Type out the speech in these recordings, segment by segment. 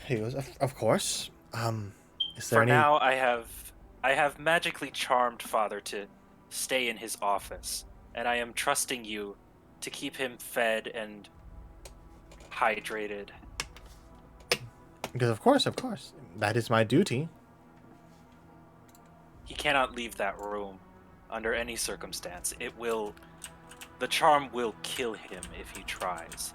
He goes, of course. Is there For any... now, I have magically charmed Father to stay in his office, and I am trusting you to keep him fed and hydrated. Because of course. That is my duty. He cannot leave that room under any circumstance. The charm will kill him if he tries.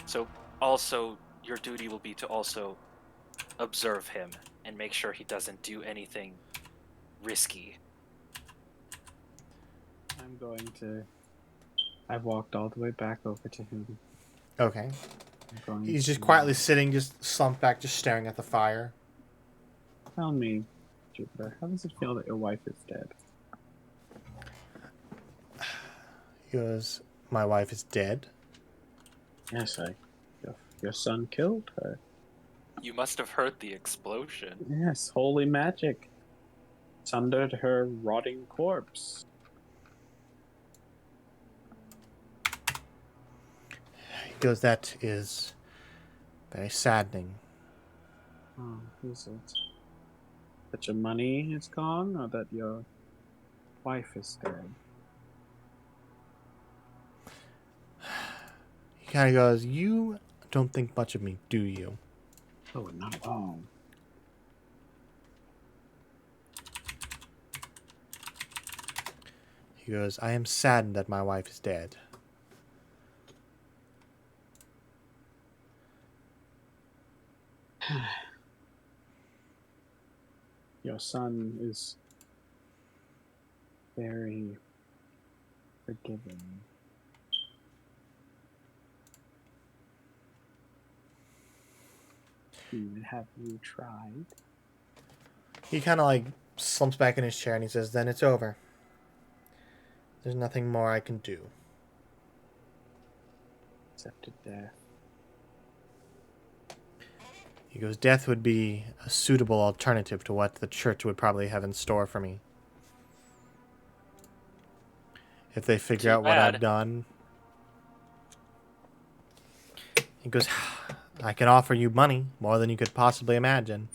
So also, your duty will be to also observe him and make sure he doesn't do anything risky. I've walked all the way back over to him. Okay. I'm He's just to, quietly sitting, just slumped back, just staring at the fire. Tell me, Jupiter, how does it feel that your wife is dead? He goes, my wife is dead. Yes, your son killed her. You must have heard the explosion. Yes, holy magic. Sundered her rotting corpse. He goes, that is very saddening. Oh, is it? That your money is gone, or that your wife is dead? He kind of goes, you don't think much of me, do you? Oh, not at all. He goes, I am saddened that my wife is dead. Your son is very forgiving. Have you tried? He kind of like slumps back in his chair and he says, then it's over. There's nothing more I can do. Except to death. He goes, death would be a suitable alternative to what the church would probably have in store for me. If they figure out what I've done. He goes, I can offer you money, more than you could possibly imagine.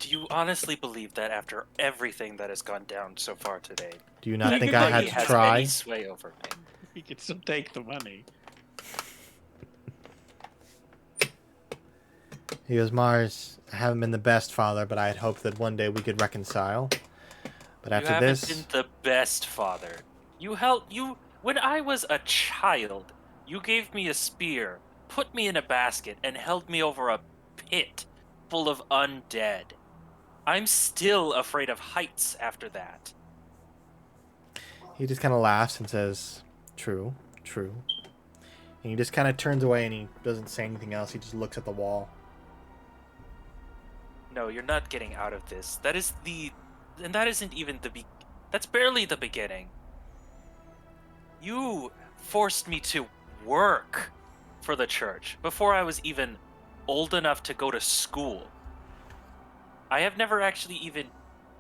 Do you honestly believe that after everything that has gone down so far today? Do you not think I had to try? Any sway over me? He could still take the money. He goes, Mars, I haven't been the best father, but I had hoped that one day we could reconcile. But after this... You haven't been the best father. When I was a child, you gave me a spear, put me in a basket, and held me over a pit full of undead. I'm still afraid of heights after that. He just kind of laughs and says, true. And he just kind of turns away and he doesn't say anything else. He just looks at the wall. No, you're not getting out of this. That's barely the beginning. You forced me to work for the church before I was even old enough to go to school. I have never actually even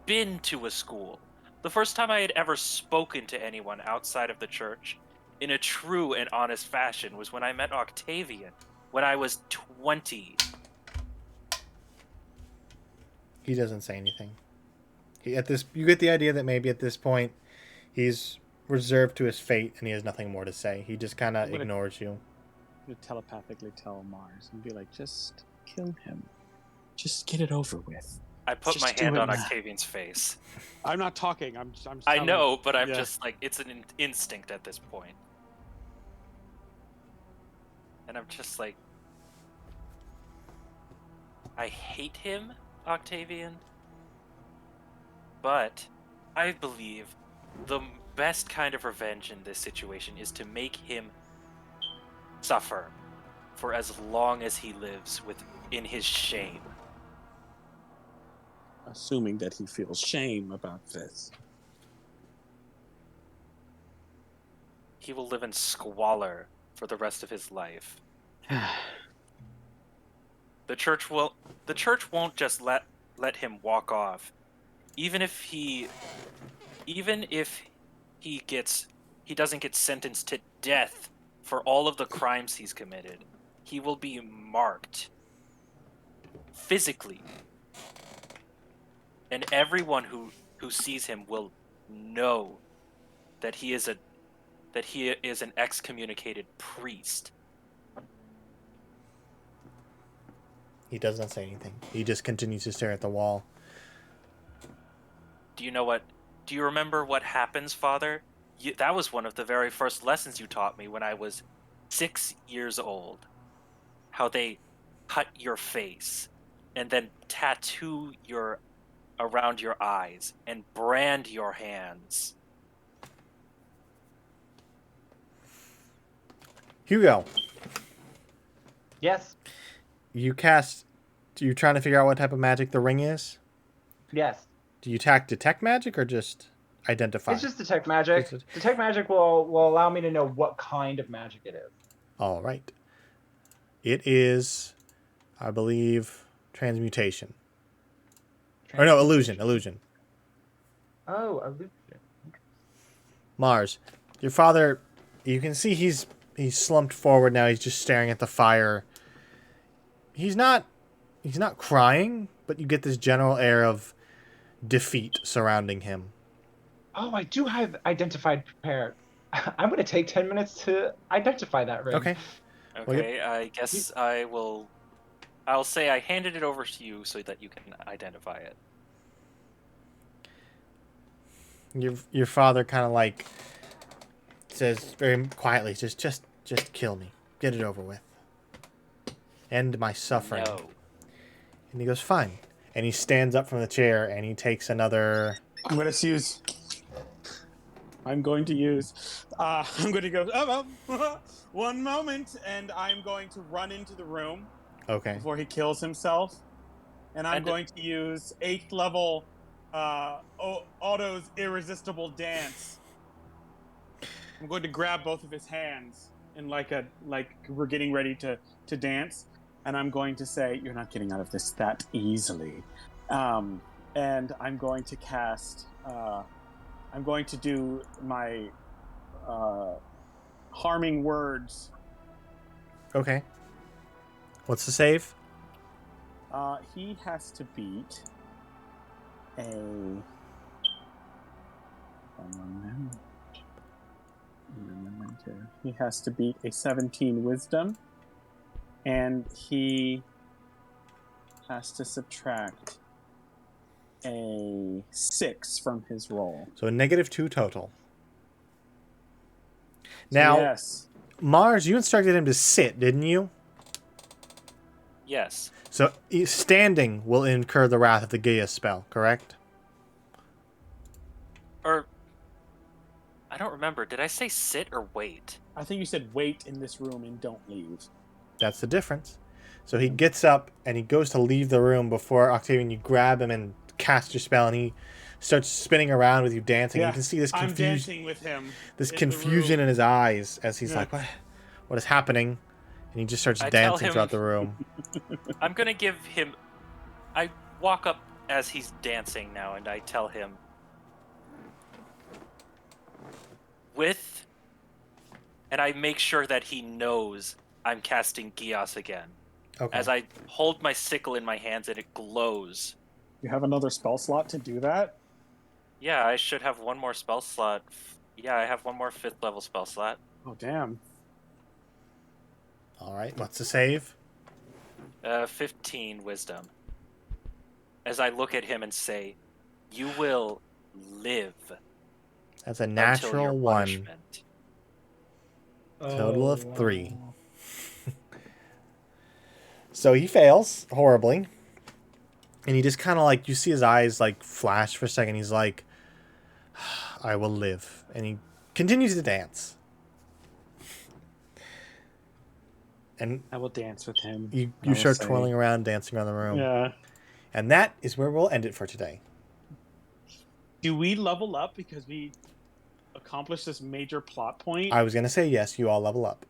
been to a school. The first time I had ever spoken to anyone outside of the church in a true and honest fashion was when I met Octavian when I was 20. He doesn't say anything. You get the idea that maybe at this point he's reserved to his fate and he has nothing more to say. He just kind of ignores you. You telepathically tell Mars and be like, just kill him. Just get it over with. I put my hand on Octavian's face. I'm not talking. I know, but I'm just like, it's an instinct at this point. And I'm just like, I hate him, Octavian. But I believe the best kind of revenge in this situation is to make him suffer for as long as he lives in his shame. Assuming that he feels shame about this. He will live in squalor for the rest of his life. The church won't just let him walk off. Even if he doesn't get sentenced to death for all of the crimes he's committed, he will be marked physically. And everyone who sees him will know that he is an excommunicated priest. He does not say anything. He just continues to stare at the wall. Do you remember what happens, Father? That was one of the very first lessons you taught me when I was 6 years old. How they cut your face and then tattoo around your eyes and brand your hands. Hugo, Yes. you trying to figure out what type of magic the ring is? Yes. Do you detect magic or just identify? It's just detect magic. Just Detect magic will allow me to know what kind of magic it is. All right. It is, I believe, transmutation. Or no, illusion. Oh, illusion. Mars, your father, you can see he's slumped forward now. He's just staring at the fire. He's not crying, but you get this general air of defeat surrounding him. Oh, I do have identified prepared. I'm going to take 10 minutes to identify that ring. Okay. Okay, I guess I'll say I handed it over to you so that you can identify it. Your father kind of like says very quietly, just kill me. Get it over with. End my suffering. No. And he goes, fine. And he stands up from the chair and he takes another... I'm going to use... I'm going to go, one moment, and I'm going to run into the room Okay. before he kills himself. And I'm going to use 8th level Otto's irresistible dance. I'm going to grab both of his hands in like we're getting ready to dance. And I'm going to say, you're not getting out of this that easily. And I'm going to cast... I'm going to do my harming words. Okay. What's the save? He has to beat He has to beat a 17 wisdom, and he has to subtract a 6 from his roll. So a -2 total. Now, yes. Mars, you instructed him to sit, didn't you? Yes. So standing will incur the wrath of the Gaia spell, correct? Or I don't remember. Did I say sit or wait? I think you said wait in this room and don't leave. That's the difference. So he gets up and he goes to leave the room before Octavian, you grab him and cast your spell, and he starts spinning around with you dancing. Yeah, You can see this I'm dancing with him. this confusion in his eyes as he's like, what is happening? And he just starts dancing throughout the room. I'm going to give him... I walk up as he's dancing now, and I tell him... And I make sure that he knows I'm casting Gios again. Okay. As I hold my sickle in my hands and it glows. You have another spell slot to do that? Yeah, I should have one more spell slot. Yeah, I have one more 5th level spell slot. Oh, damn. All right. What's the save? 15 wisdom. As I look at him and say, you will live. That's a natural 1. Punishment. Total of 3. So he fails horribly. And he just kind of like, you see his eyes like flash for a second. He's like, I will live. And he continues to dance. And I will dance with him. You start twirling around, dancing around the room. Yeah. And that is where we'll end it for today. Do we level up because we accomplished this major plot point? I was going to say yes, you all level up.